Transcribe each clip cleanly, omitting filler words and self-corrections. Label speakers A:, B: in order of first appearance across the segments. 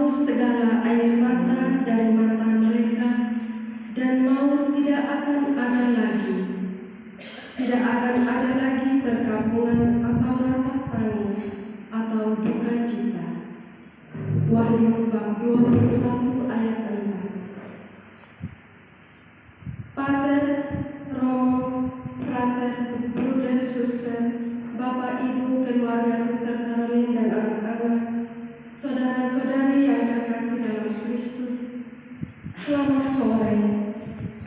A: menghapus segala air mata dari mata mereka, dan maut tidak akan ada lagi. Tidak akan ada lagi perkampungan atau rapat tangis atau duka cita. Wahyu bab 21 ayat 4. Pater, Romo, Frater, Bruder, Suster, Bapak, Ibu, keluarga Suster Caroline dan anak-anak, saudara-saudari yang terkasih dalam Kristus, selamat sore.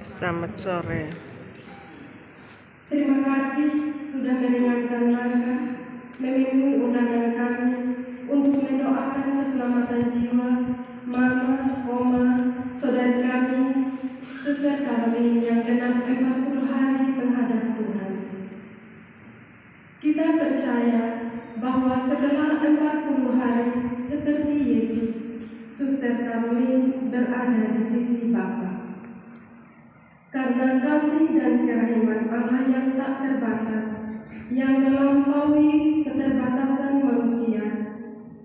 B: Selamat sore.
A: Terima kasih sudah meringankan langkah, memenuhi undangan kami untuk mendoakan keselamatan jiwa Mama, Oma, saudari kami, Suster Caroline yang genap 40 hari menghadap Tuhan. Kita percaya bahwa setelah 40 hari seperti Yesus, Suster Caroline berada di sisi Bapa. Karena kasih dan kerahiman Allah yang tak terbatas, yang melampaui keterbatasan manusia,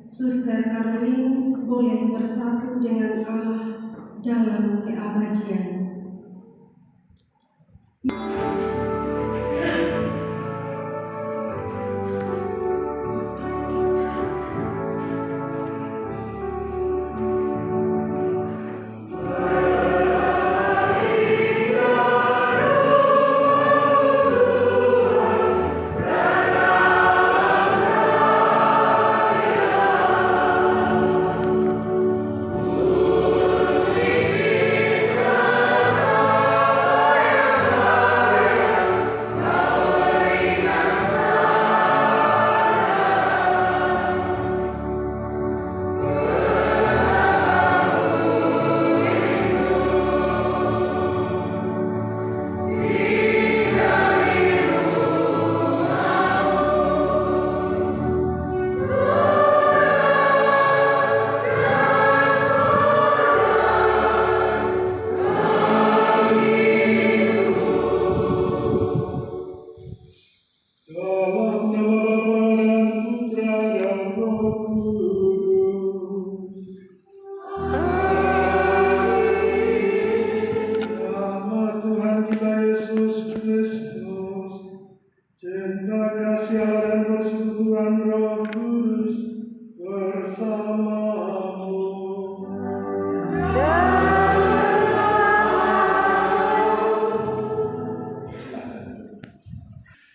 A: Suster Caroline boleh bersatu dengan Allah dalam keabadian.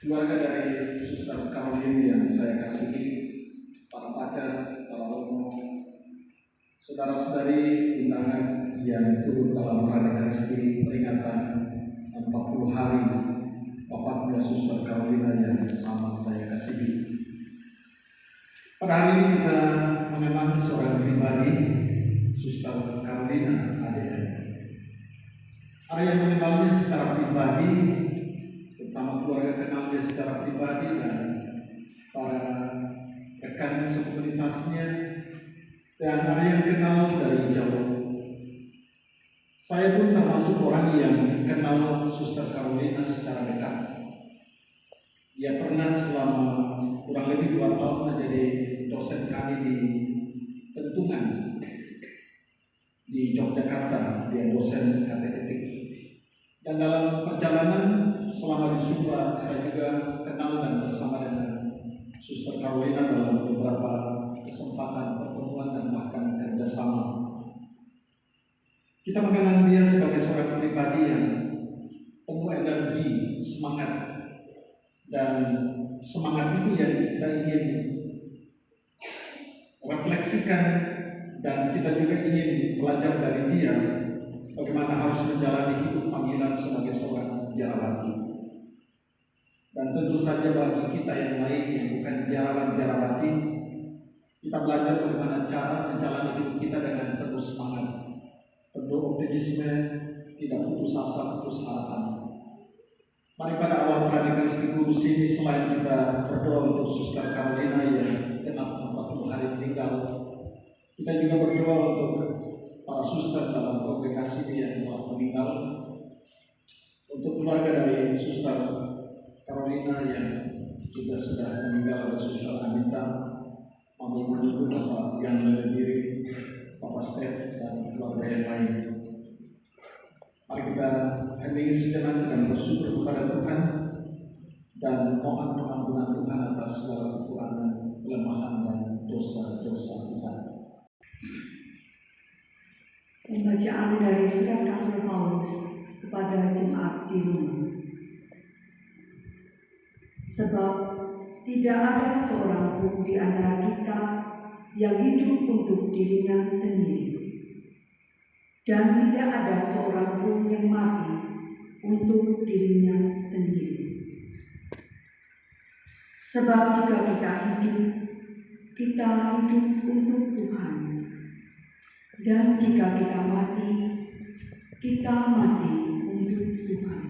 C: Keluarga dari Suster Caroline yang saya kasihi, para pacar, para romo, saudara-saudari undangan yang turut dalam rangka resmi peringatan 40 hari wafatnya Suster Caroline yang sama saya kasihi. Pada hari ini kita mengenang seorang pribadi, Suster Caroline ADM. Ada yang mengenalnya secara pribadi, terutama keluarga kenal dia secara pribadi, dan para rekan sekomunitasnya, dan ada yang kenal dari jauh. Saya pun termasuk orang yang kenal Suster Caroline secara dekat. Dia pernah selama kurang lebih 2 tahun menjadi dosen kami di Pentungan di Yogyakarta. Dia dosen kateketik. Dan dalam perjalanan selama di Sumba, saya juga kenal dan bersama dengan Suster Caroline dalam beberapa kesempatan pertemuan dan bahkan kerjasama. Kita mengenal dia sebagai seorang pribadi yang penuh energi, semangat, dan semangat itu yang kita ingin refleksikan, dan kita juga ingin belajar dari dia bagaimana harus menjalani hidup panggilan sebagai seorang biarawati. Dan tentu saja bagi kita yang lain yang bukan biarawan-biarawati, kita belajar bagaimana cara menjalani hidup kita dengan penuh semangat, penuh optimisme, tidak putus asa, putus harapan. Mari pada awal Pradik Kudus ini, selain kita berdoa untuk Suster Caroline yang genap 40 hari meninggal, kita juga berdoa untuk para suster dalam kongregasi yang telah meninggal, untuk keluarga dari Suster Caroline yang juga sudah meninggal, ada Suster Anita, Mama Ibu, Bapak yang lebih diri, Bapak Bapak Stef dan keluarga yang lain. Mari kita heningi sejenak dan bersyukur kepada Tuhan dan mohon pengampunan Tuhan atas segala kekurangan, kelemahan dan dosa-dosa kita.
A: Pembacaan dari surat Rasul Paulus kepada jemaat di Roma. Sebab tidak ada seorang pun di antara kita yang hidup untuk dirinya sendiri, dan tidak ada seorang pun yang mati untuk dirinya sendiri. Sebab jika kita hidup untuk Tuhan, dan jika kita mati untuk Tuhan.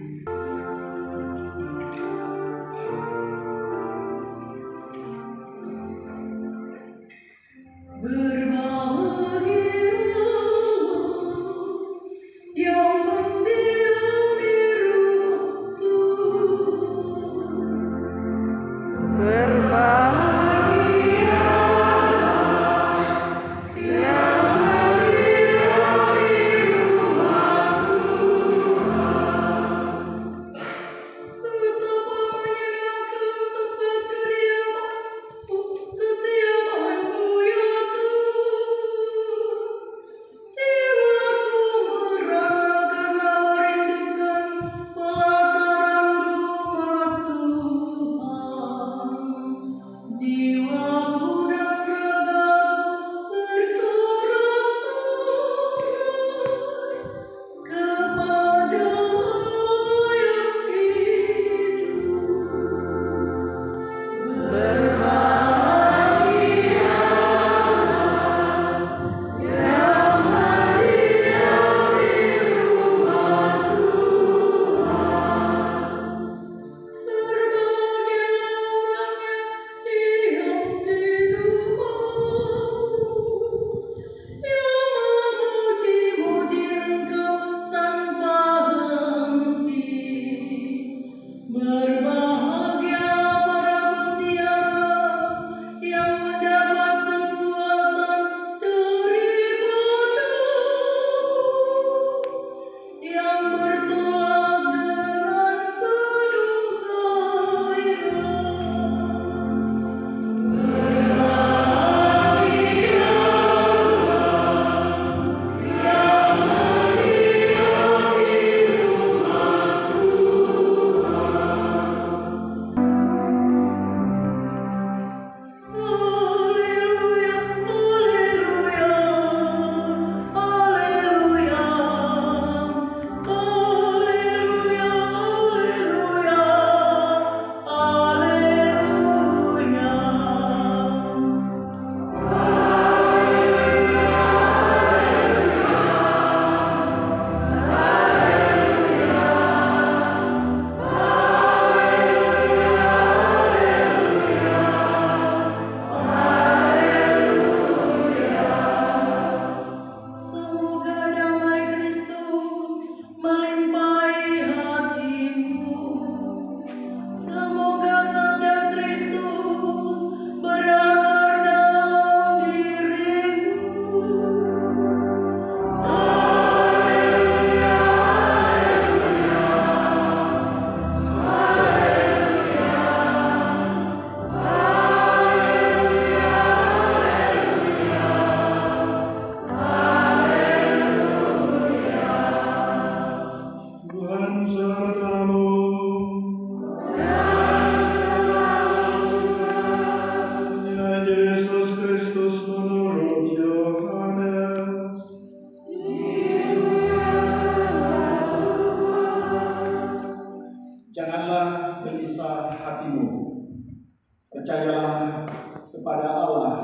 C: Percayalah kepada Allah,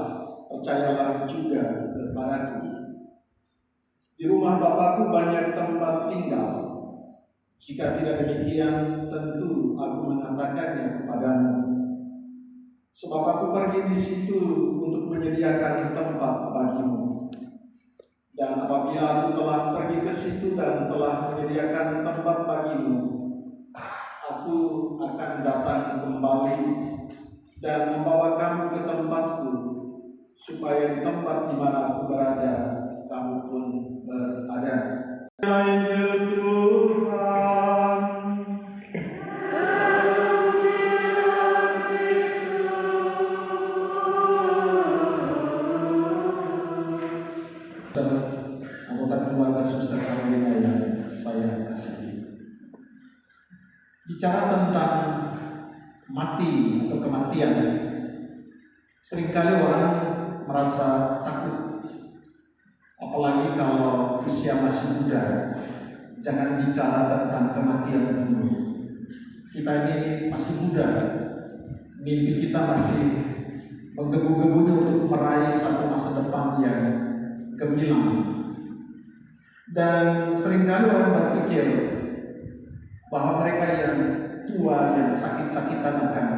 C: percayalah juga kepadaku. Di rumah Bapakku banyak tempat tinggal. Jika tidak demikian, tentu aku mengatakannya kepadamu. Sebab aku pergi di situ untuk menyediakan tempat bagimu. Dan apabila aku telah pergi ke situ dan telah menyediakan tempat bagimu, aku akan datang kembali dan membawa kamu ke tempatku, supaya di tempat di mana aku berada, kamu Injil Tuhan. Anggota keluarga Suster Carolina yang saya kasihi, bicara tentang mati atau kematian, seringkali orang merasa takut, apalagi kalau usia masih muda. Jangan bicara tentang kematian dulu. Kita ini masih muda, mimpi kita masih menggebu-gebunya untuk meraih satu masa depan yang gemilang. Dan seringkali orang berpikir bahwa mereka yang tua, yang sakit-sakitan akan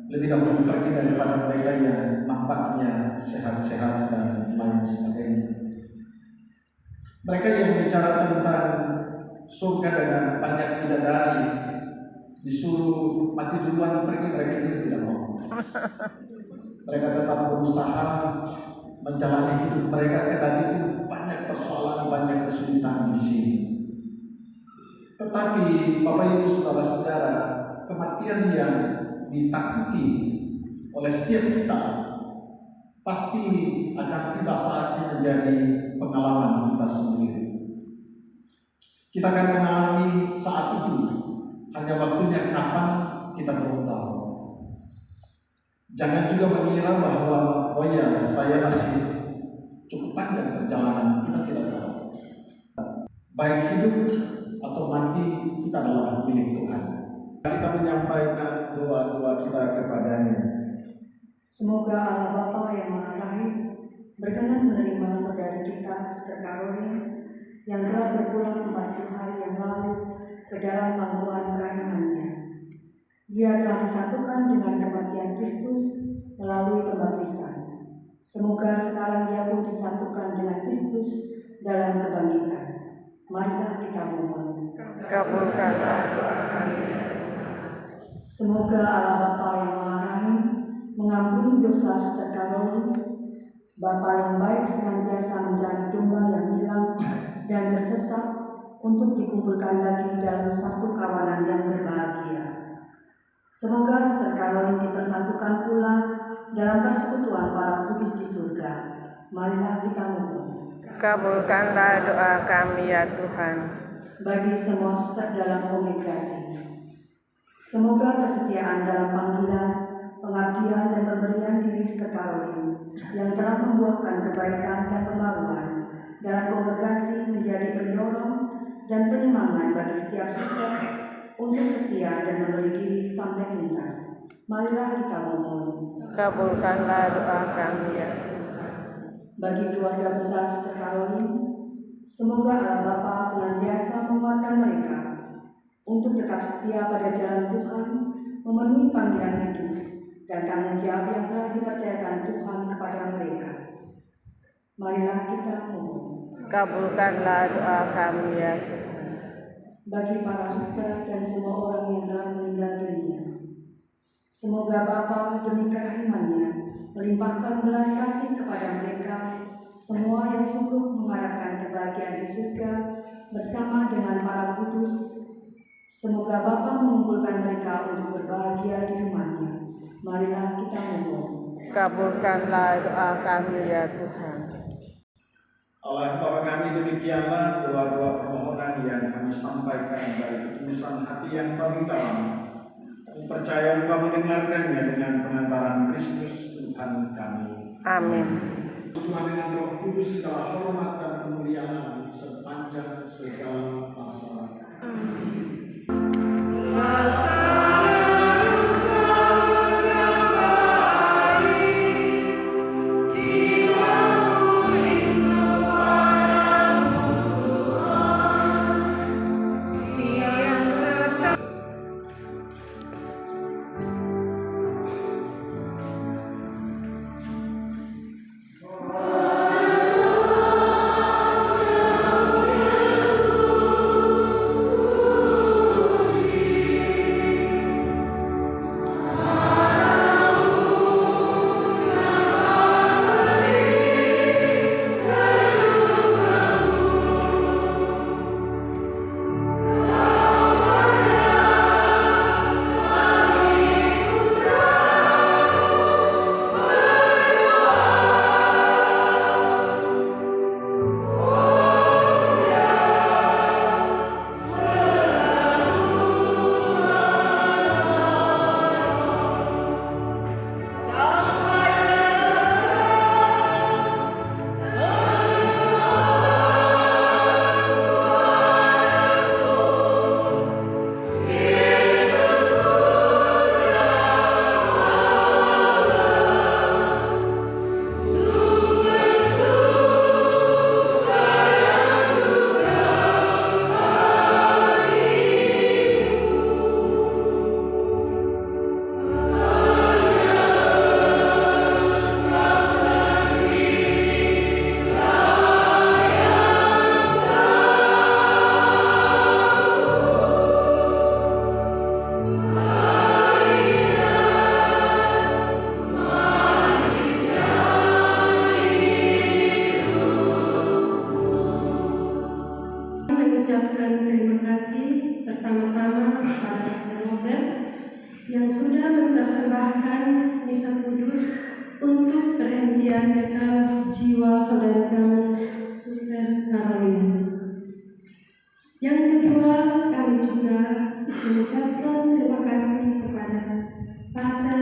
C: lebih dahulu pergi daripada mereka yang nampaknya sehat-sehat dan lain sebagainya. Mereka yang bicara tentang surga dengan banyak bidadari, disuruh mati duluan pergi, mereka itu tidak mau. Mereka tetap berusaha menjalani hidup mereka, kendali itu banyak persoalan, banyak kesulitan di sini. Tetapi Bapak Ibu Saudara-saudara, kematian yang ditakuti oleh setiap kita pasti akan tiba saatnya menjadi pengalaman kita sendiri. Kita akan mengalami saat itu, hanya waktunya kapan kita belum tahu. Jangan juga mengira bahwa oh ya, saya masih cukup panjang perjalanan. Kita tidak tahu. Baik hidup atau mati, kita adalah milik Tuhan. Kita menyampaikan doa-doa kita kepadanya.
D: Semoga Allah Bapa yang Maha Baik berkenan menerima saudara kita, Suster Carolina, yang telah berpulang 40 hari yang lalu ke dalam pangkuan kerahimannya. Dia telah disatukan dengan kematian Kristus melalui pembaptisan. Semoga sekarang dia pun disatukan dengan Kristus dalam kebangkitan. Marilah kita mohon.
B: Kabulkanlah doa kami.
D: Semoga Allah Bapa yang Maha Rahim mengampuni dosa Suster Carolina. Bapa yang baik senantiasa mencari domba yang hilang dan tersesat untuk dikumpulkan lagi dalam satu kawanan yang berbahagia. Semoga Suster Carolina dipersatukan pula dalam persekutuan para kudus di surga. Marilah kita mohon.
B: Kabulkanlah doa kami ya Tuhan.
D: Bagi semua suster dalam kongregasi, semoga kesetiaan dalam panggilan, pengabdian dan pemberian diri Suster Carolina yang telah membuahkan kebaikan dan pembaruan dalam kongregasi menjadi pendorong dan penyemangat bagi setiap suster untuk setia dan memberi diri sampai tuntas. Marilah kita mohon.
B: Kabulkanlah doa kami ya Tuhan.
D: Bagi keluarga besar Suster Carolina, semoga Allah Bapa senantiasa menguatkan mereka untuk tetap setia pada jalan Tuhan, memenuhi panggilan hidup dan tanggung jawab yang telah dipercayakan Tuhan kepada mereka. Marilah kita mohon.
B: Kabulkanlah doa kami ya Tuhan.
D: Bagi para suster dan semua orang yang telah meninggal dunia, semoga Bapa demi kerahimannya melimpahkan belas kasih kepada mereka semua yang sungguh mengharapkan kebahagiaan di surga bersama dengan para kudus. Semoga Bapa mengumpulkan mereka untuk berbahagia di rumahnya. Marilah kita mohon.
B: Kabulkanlah doa kami ya Tuhan.
C: Allah Bapa kami, demikianlah doa-doa permohonan yang kami sampaikan dari ketulusan hati yang paling dalam. Kami percaya Engkau mendengarkannya dengan pengantaran Kristus Tuhan kami.
B: Amin.
C: Tuhan dengan Roh Kudus segala hormat dan kemuliaan sepanjang segala masa.
A: mengucapkan terima kasih kepada Pater,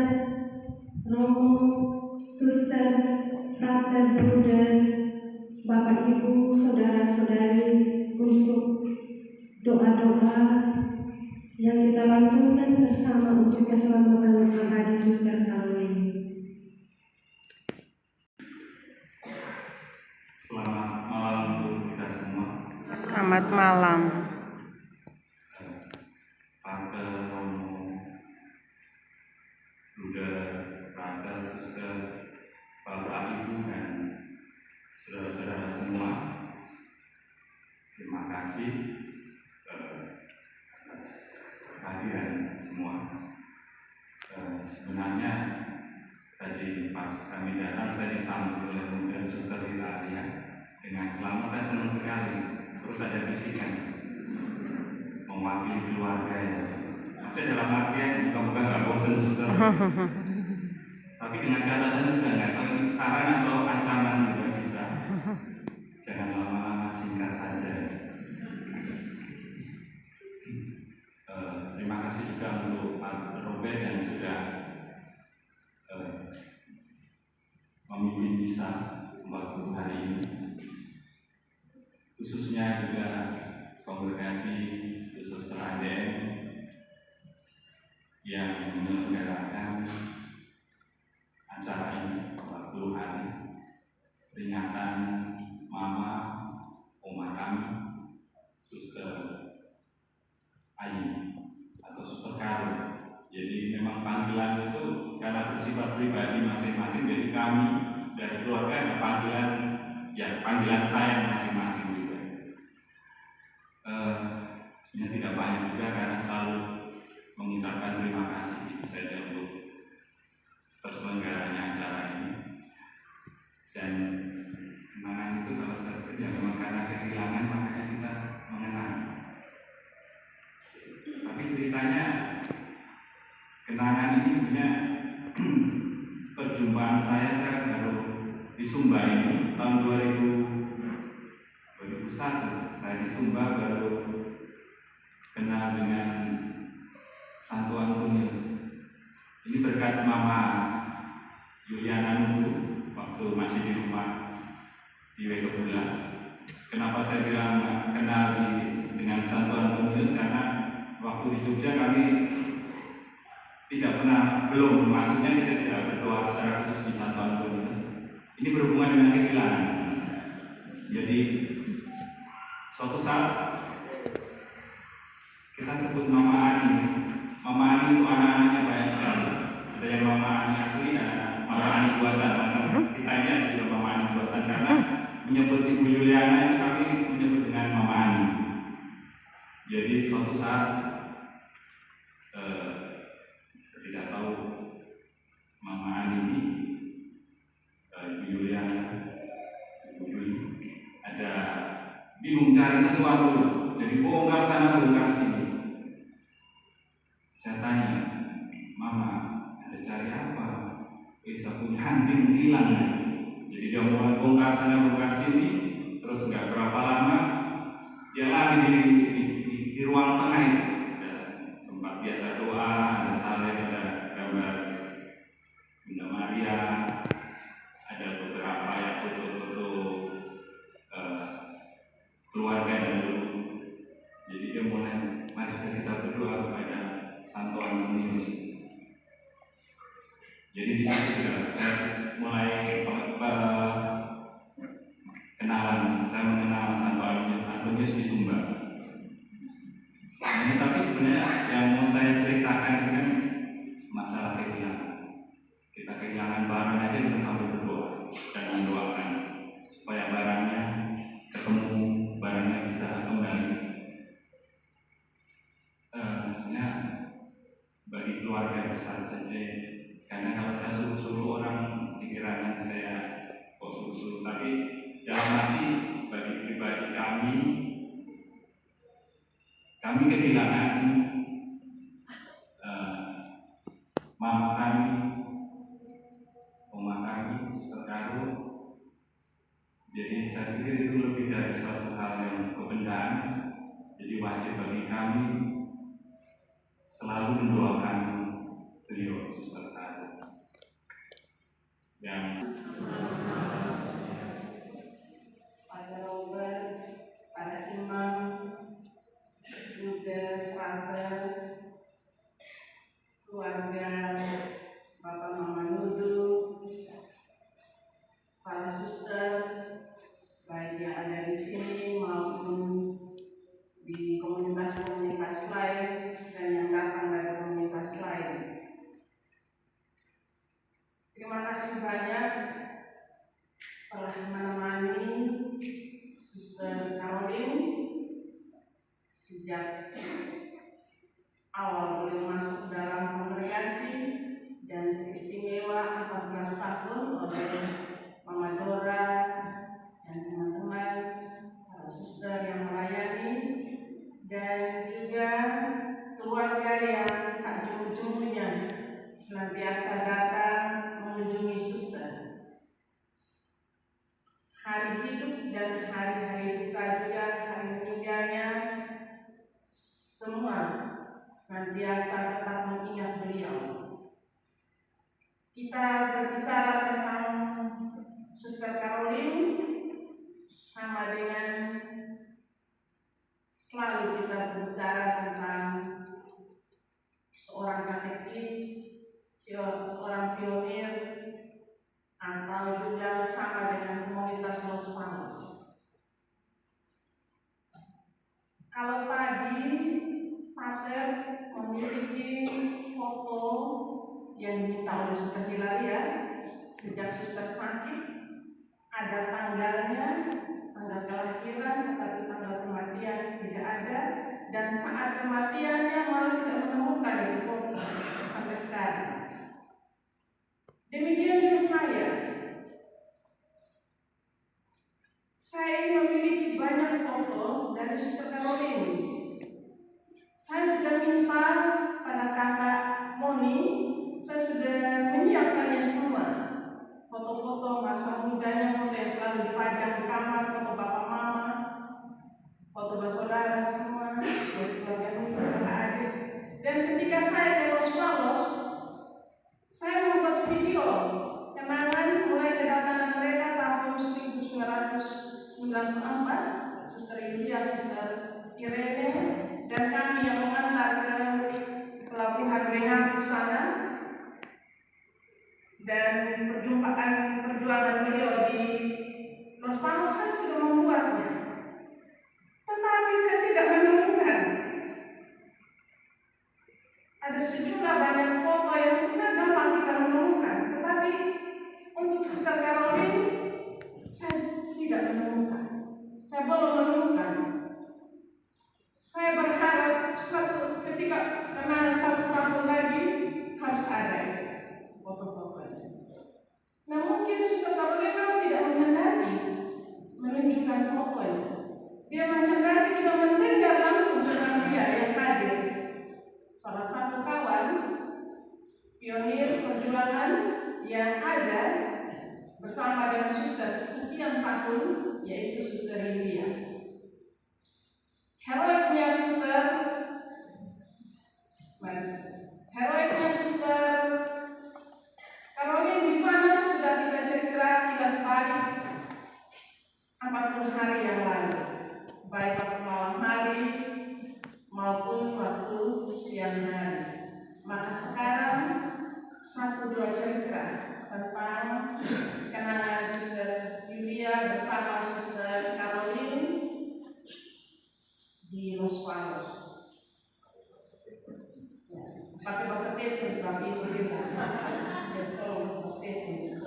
A: Romo, Suster, Frater, Bruder, Bapak Ibu, Saudara-saudari untuk doa-doa yang kita lantunkan bersama untuk keselamatan Bapak Suster Caroline.
E: Selamat malam untuk kita semua.
B: Selamat malam.
E: Pater, Romo, Bruder, Frater, Suster, Bapak, Ibu, dan saudara-saudara semua. Terima kasih atas kehadiran semua. Sebenarnya tadi pas kami datang saya disambut oleh Bruder Suster Italia dengan selamat. Saya senang sekali. Terus ada bisikan mewakili keluarga ya. Maksudnya dalam artian bukan nggak bosan Suster. Tapi dengan catatan juga nggak tahu itu saran atau ancaman juga bisa. Jangan lama-lama, singkat saja. Terima kasih juga untuk Pak Robert yang sudah memimpin misa waktu hari ini. Khususnya juga kongregasi khusus teladan yang menyelenggarakan acara ini 40 hari peringatan Mama Oma kami Suster Ayu atau Suster Karo. Jadi memang panggilan itu karena bersifat pribadi masing-masing, jadi kami dari keluarga ada panggilan, ya panggilan saya masing-masing juga. Sebenarnya tidak banyak juga karena selalu mengucapkan terima kasih itu saja untuk terselenggaranya acara ini. Dan kenangan itu kalau saya kerja memang karena kehilangan makanya kita mengenang. Tapi ceritanya kenangan ini sebenarnya perjumpaan saya baru di Sumba ini tahun 2001 saya di Sumba baru kenal dengan Santo Antonius. Ini berkat Mama Yuliana Nunggu waktu masih di rumah di Wekebula. Kenapa saya bilang kenal dengan Santo Antonius? Karena waktu di Jogja kami tidak pernah, maksudnya kita tidak berdoa secara khusus di Santo Antonius. Ini berhubungan dengan kehilangan. Jadi suatu saat kita sebut Mama Ani. Mama Ani itu anak-anaknya banyak sekali. Ada yang Mama Ani asli dan Mama Ani buatan. Macam kita ini ada juga Mama Ani buatan karena menyebut Ibu Yuliana itu kami menyebut dengan Mama Ani. Jadi suatu saat tidak tahu Mama Ani ini Ibu Yuliana, Ibu Yuli ada bingung cari sesuatu, jadi bongkar sana bongkar sini. Saya tanya, Mama ada cari apa? Bisa punya anting hilang. Jadi dia mulai bongkar sana bongkar sini, terus nggak berapa lama dia lari di ruang tengah itu. Tempat biasa doa, ada salib, ada gambar Bunda Maria, ada beberapa ya foto-foto keluarga dulu. Jadi dia mulai, mari kita berdoa kepada Santo Antonius. Jadi di situ juga saya mulai kenalan, saya mengenal Santo Antonius di Sumba. Nah, tapi sebenarnya yang mau saya ceritakan itu kan masalah kehilangan. Kita kehilangan barang aja kita sampai berdoa dan mendoakan supaya barangnya ketemu, barangnya bisa kembali. Maksudnya bagi keluarga besar saja, karena kalau saya suruh-suruh orang pikirannya saya kok suruh-suruh, tapi dalam hati bagi pribadi kami kehilangan mama kami, oma kami, Suster Karo. Jadi saya pikir itu lebih dari suatu hal yang kebendaan. Jadi wajib bagi kami selalu mendoakan beliau, Suster Karo, yang
A: pada Robert, pada Imam, juga Frater, keluarga Bapak Mama Nudu, para suster, baik yang ada di sini maupun di komunitas-komunitas lain dan yang datang dari komunitas lain. Terima kasih banyak telah menemani Suster Caroline sejak awal beliau masuk dalam kongregasi dan teristimewa 14 tahun oleh Mama Dora dan teman-teman para suster yang melayani, dan juga keluarga yang tak jemu-jemunya senantiasa datang mengunjungi suster. Hari hidup dan hari-hari duka juga, hari meninggalnya, semua senantiasa tetap mengingat beliau. Kita berbicara tentang Suster Caroline sama dengan selalu kita berbicara tentang seorang katekis, seorang pionir, atau juga sama dengan komunitas Los Panos. Kalau tadi Pater memiliki foto yang diminta oleh Suster Hilaria sejak suster sakit, ada tanggalnya, tanggal kelahiran, tetapi tanggal kematian tidak ada, dan saat kematiannya malah tidak menemukan itu foto sampai sekarang. Demikian juga saya. Saya memiliki banyak foto dari Suster Caroline. Saya sudah minta pada kakak Moni, saya sudah menyiapkannya semua. Foto-foto masa mudanya, foto yang selalu dipajang di kamar, foto bapak mama, foto bersaudara semua, dari keluarga kakak adik. Dan ketika saya ke Los Panos, saya membuat video kenangan mulai kedatangan mereka tahun 1994, Suster India, Suster Irene, dan kami yang mengantar ke pelabuhan Benang sana, dan perjuangan beliau di Los Panos saya sudah membuatnya, tetapi saya tidak menemukan. Ada sejumlah banyak foto yang sudah gampang kita menemukan, tetapi untuk Suster Caroline saya tidak menemukan. Saya belum menemukan. Saya berharap ketika kenangan 1 tahun lagi harus ada foto-fotonya. Nah, mungkin Suster Caroline tidak menghendaki menunjukkan fotonya. Dia menghendaki kita mendengar langsung dengan dia yang hadir. Salah satu kawan pionir perjuangan yang ada bersama dengan suster sekian tahun, yaitu Suster India. Heroiknya suster, heroiknya Suster Caroline di sana sudah kita kilas balik 40 hari yang lalu, baik waktu malam hari maupun waktu siang hari. Maka sekarang 1-2 cerita tentang kenangan Suster Yulia bersama Suster Caroline di Los Panos. Pakai bahasa Tetu, tapi bisa. Tolong bahasa Tetu.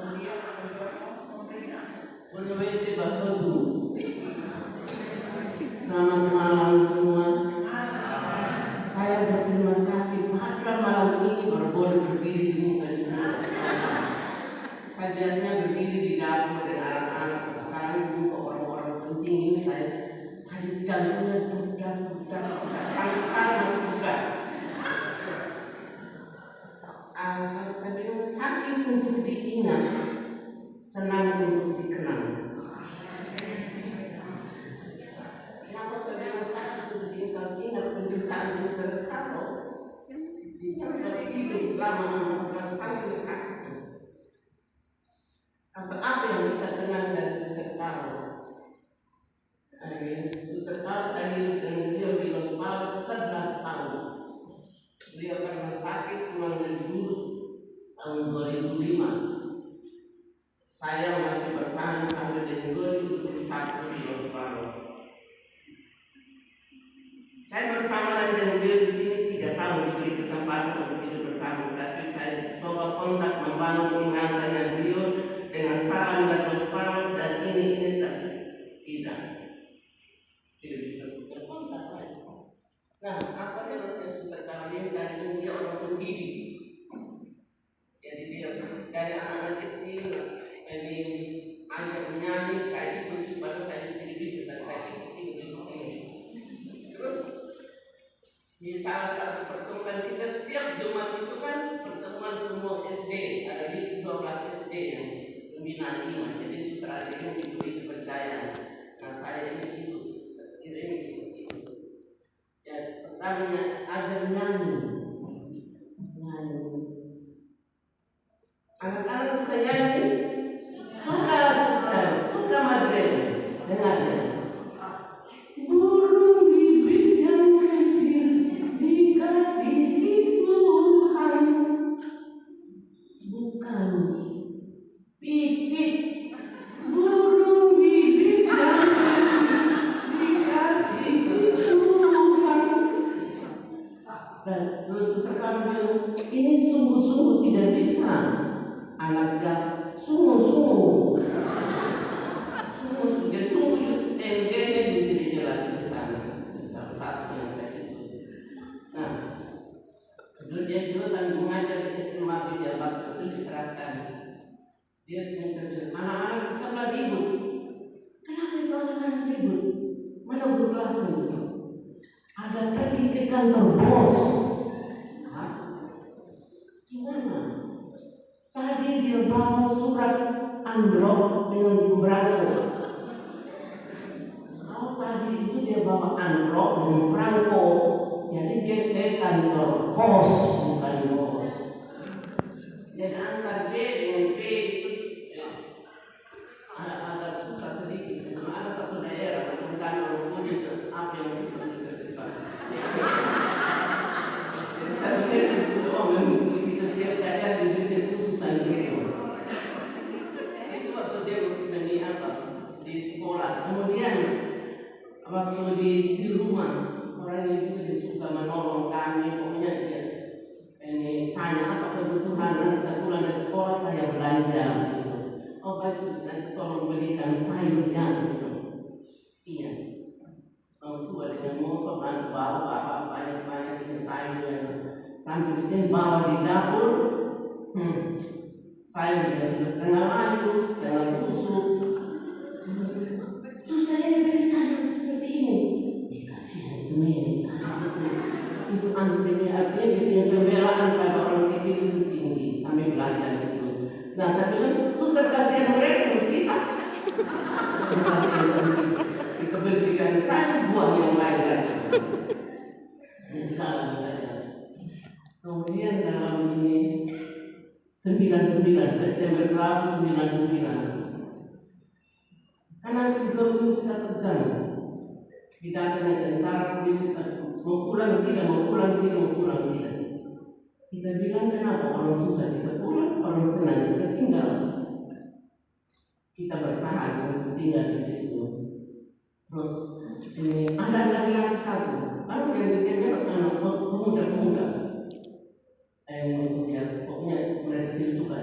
A: Kemudian
F: selamat malam semua. Saya berterima kasih karena malam ini baru boleh berdiri di muka ini. Saya biasanya berdiri di dapur dengan anak-anak. Sekarang juga orang-orang penting ini saya tadi jantungnya budak. Kalau sekarang masih budak. Kalau saya bilang sakit untuk diingat, senang untuk dikenang. Kenapa saya bilang sakit untuk diingat penderitaan Suster Caroline? Dia hidup selama 14 tahun di sakit. Apa yang kita kenal dari Suster Carol? Suster Carol saya hidup dengan beliau di Los Palos 11 tahun. Beliau pernah sakit pulang dari dulu tahun 2005. Saya masih bertahan sampai dengan 2021 di Los Palos. Saya bersama dengan beliau di sini 3 tahun diberi kesempatan untuk hidup bersama. Tapi saya coba kontak membangun ingatan dengan beliau dengan saran dari Los Palos dan ini tapi tidak bisa berkontak lagi. Nah, apa yang Suster Carolin dan dia orang pendidik. Jadi dia dari anak-anak kecil, jadi ajak menyanyi kayak itu pada saya di televisi dan saya ikuti. Terus di salah satu pertemuan kita setiap Jumat itu kan pertemuan semua SD, ada di 12 SD yang pembinaan iman. Jadi Suster Carolin itu kepercayaan. Nah saya ini itu ya pertamanya ajar nyanyi. Anak-anak suka nyanyi, suka madre, dengar ya. Burung bibit yang kecil dikasihi Tuhan, bukan pipit. Burung bibit yang kecil dikasihi Tuhan. Dan terus terkadang ini sungguh-sungguh tidak bisa. Anaknya sungguh-sungguh jadi sungguh NG-nya juga dijelaskan di sana salah satu yang saya itu. Nah, dulu dia juga kan mengajar di SMA Pejabat itu diserahkan. Dia mengajar anak-anak bisa ribut. Kenapa itu anak-anak ribut? Mana guru kelas itu? Ada pergi ke kantor bos. Gimana? Tadi dia bawa surat amplop dengan gubernur. Kalau tadi itu dia bawa amplop dengan perangko, jadi dia ke kantor pos bukan bos. Jadi antar B dengan B itu ya, ada susah sedikit. Karena ada satu daerah yang orang punya apa yang susah disertifikat. Jadi saya pikir itu orang kita tiap daerah diberi khususan gitu. Itu waktu dia menjadi apa di sekolah. Kemudian waktu di rumah orang yang juga disuka menolong kami. Pokoknya dia ini tanya apa kebutuhan nanti sebulan dari sekolah saya belanja. Gitu. Oh baik nanti tolong belikan sayurnya. Gitu. Iya. Orang tua dengan motor dan bawa banyak ini sayurnya. Sampai di sini bawa di dapur. Saya sudah setengah layu, setengah busuk. Susah ini beri sayur seperti ini. Kasihan itu Mary. Itu ini artinya dia punya pembelaan pada orang kecil itu tinggi. Kami belajar itu. Nah saya bilang, suster kasihan mereka terus kita. Kita bersihkan saya buah yang lain lagi. Salah saja. Kemudian dalam ini 99 September 99 karena juga kita tegang didatangkan tentara polisi mau pulang tidak kita bilang kenapa orang susah kita pulang orang senang kita tinggal kita bertahan untuk tinggal di situ. Terus ini ada lagi satu lalu yang dikejar anak pemuda ya, pokoknya mereka tidak suka.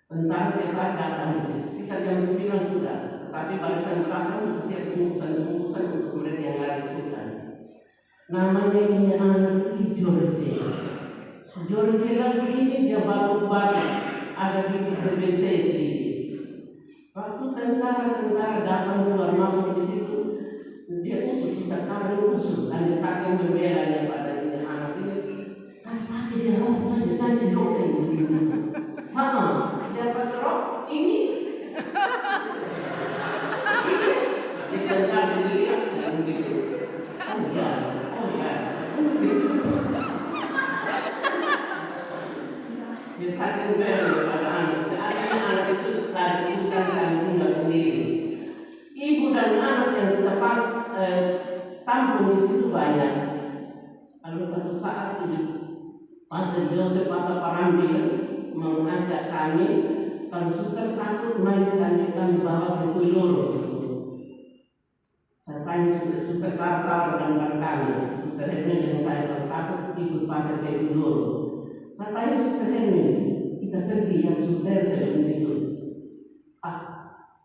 F: Tentang siapa datang di sini. Sekitar jam 9 sudah. Tetapi barisan belakang siap bungkusan untuk mereka yang lari ke hutan. Namanya ini anak George. George lagi ini dia batu-batu. Ada bibit BBC sedikit. Waktu tentara datang keluar masuk di situ, dia usul tentara usul. Dan dia saking berbelanya pada ini anak ini. Pakai dia rok saja kan di rok yang begini. Mana? Dia pakai rok ini. Kita kan dilihat begitu. Oh ya. ibu dan anak yang kita tampung di situ banyak. Lalu satu saat itu Pater Joseph Pater Parambil mengajak kami, kalau suster takut mari kami bawa ke Kuiloro. Saya tanya suster Kartar dan kami, suster Henry dan saya kalau takut ikut Pater ke Kuiloro. Saya tanya suster Henry, kita pergi ya suster, saya begitu.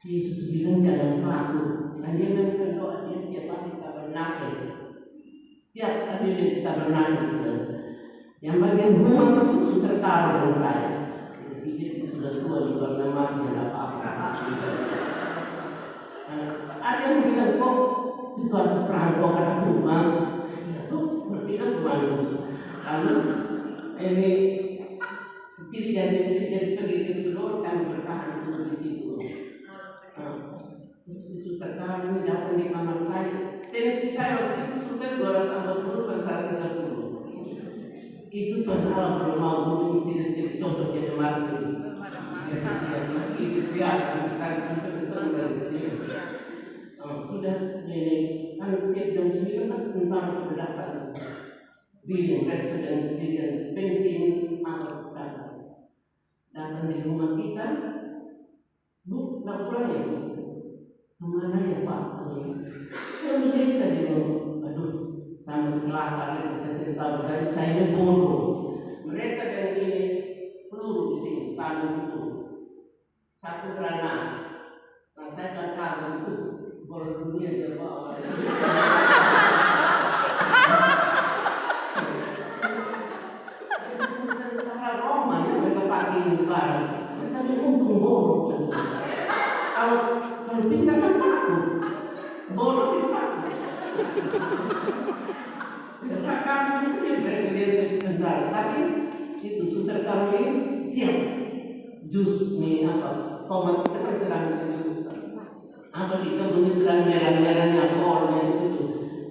F: Yesus bilang jangan takut. Dan dia berdoa dia tiap hari tabernakel. Tiap hari dia tabernakel. Yang bagian rumah satu suster taruh dengan saya. Jadi dia sudah tua juga memang tidak apa-apa. Ada yang bilang kok situasi perampok ada humas. Itu berpindah kemana? Lalu ini jadi pergi ke dulu kami bertahan dulu di situ. Suster kami datang di kamar saya. Tensi saya waktu itu suster 240 per 130. Itu Tuhan Allah belum mau untuk tidak contoh jadi mati. Meski itu biasa sekali bisa betul dari sini. Sudah ini kan tiap jam 9 kan tentara sudah datang. Bilang kan sudah tidak pensiun atau datang di rumah kita. Bu, nak pulang ya? Kemana ya Pak? Saya desa di rumah. Aduh, sama sebelah kali saya cerita dari saya ini bodoh. Mereka yang ini peluru di sini, tangan itu satu granat. Nah saya katakan itu bola dunia dia bawa. Tentara Roma yang mereka pakai di barang. Saya untung bodoh. Kalau pintar kan takut, bodoh itu takut. Sekarang itu dia tentara, tapi itu suster kami siap. Jus nih apa? Tomat kita kan serang apa di kebun serang merah-merahnya kolnya itu.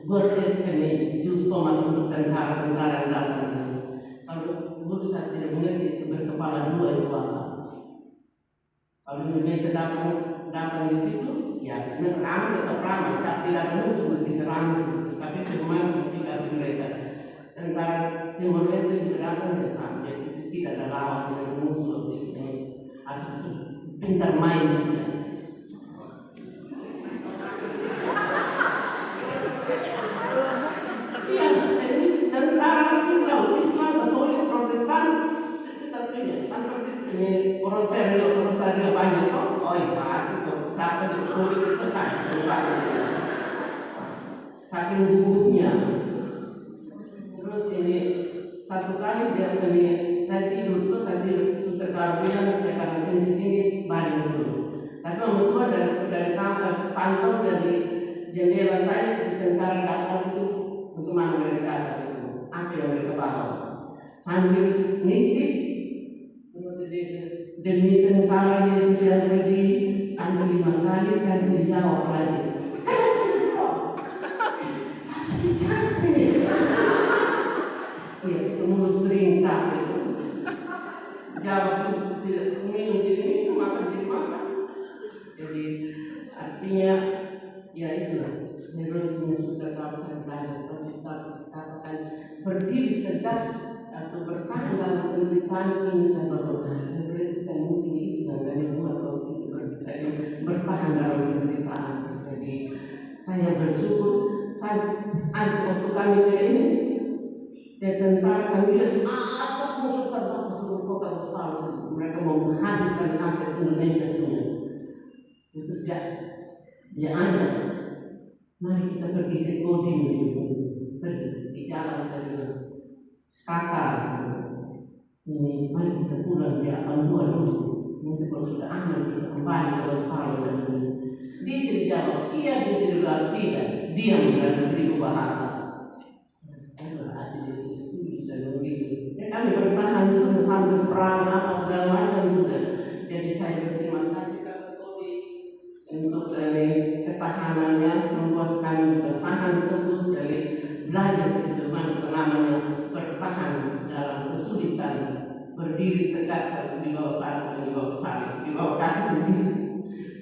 F: Bertes ini jus tomat untuk tentara datang. Kalau guru saya tidak mengerti berkepala dua itu apa? Kalau Indonesia datang di situ, ya ramai tetap ramai. Saat tidak ada musuh tidak ramai, tapi kemana tidak mereka. Tentara Timor Leste juga datang ke sana, jadi tidak ada lawan dengan musuh itu. Harus pintar main juga. Iya, jadi tentara itu kalau Islam, Katolik, Protestan, kita punya kan persis ini Rosario banyak kok. Oh iya, siapa di Katolik itu kasih saking gugupnya. Terus ini satu kali dia saya tidur suster Karbian tekanan tensi tinggi baring dulu. Tapi orang tua dari kamar pantau dari jendela saya di tentara datang itu untuk mana mereka datang itu apa yang mereka bawa sambil nitip. Terus demi sengsara Yesus yang berdiri sambil 5 kali saya dijawab lagi. Saya capek. Iya, itu mulut kering capek. Jawab tidak minum makan. Jadi artinya ya itulah heroisme sudah kalau saya belajar. Kalau kita katakan berdiri tegak atau bersaing dalam penderitaan ini saya berdoa. Presiden mungkin itu yang dari buat kalau kita bertahan dalam penderitaan. Jadi saya bersyukur ada waktu kami ini tentara kami lihat asap muncul terbang seluruh kota Spanyol. Mereka mau menghabiskan aset Indonesia punya. Itu dia ada. Mari kita pergi ke Kodim pergi di jalan saya kakak ini mari kita pulang dia akan buat dulu. Mungkin kalau sudah aman kita kembali ke Spanyol. Dia tidak jawab, dia tidak tidak. Diam dengan 1000 bahasa. Kami bertahan sudah sambil perang apa segala macam sudah. Jadi saya berterima kasih kepada Kodi untuk ketahanannya membuat kami bertahan teguh dari belajar kehidupan namanya bertahan dalam kesulitan berdiri tegak di bawah salib, di bawah kaki sendiri.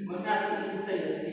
F: Terima kasih itu saja.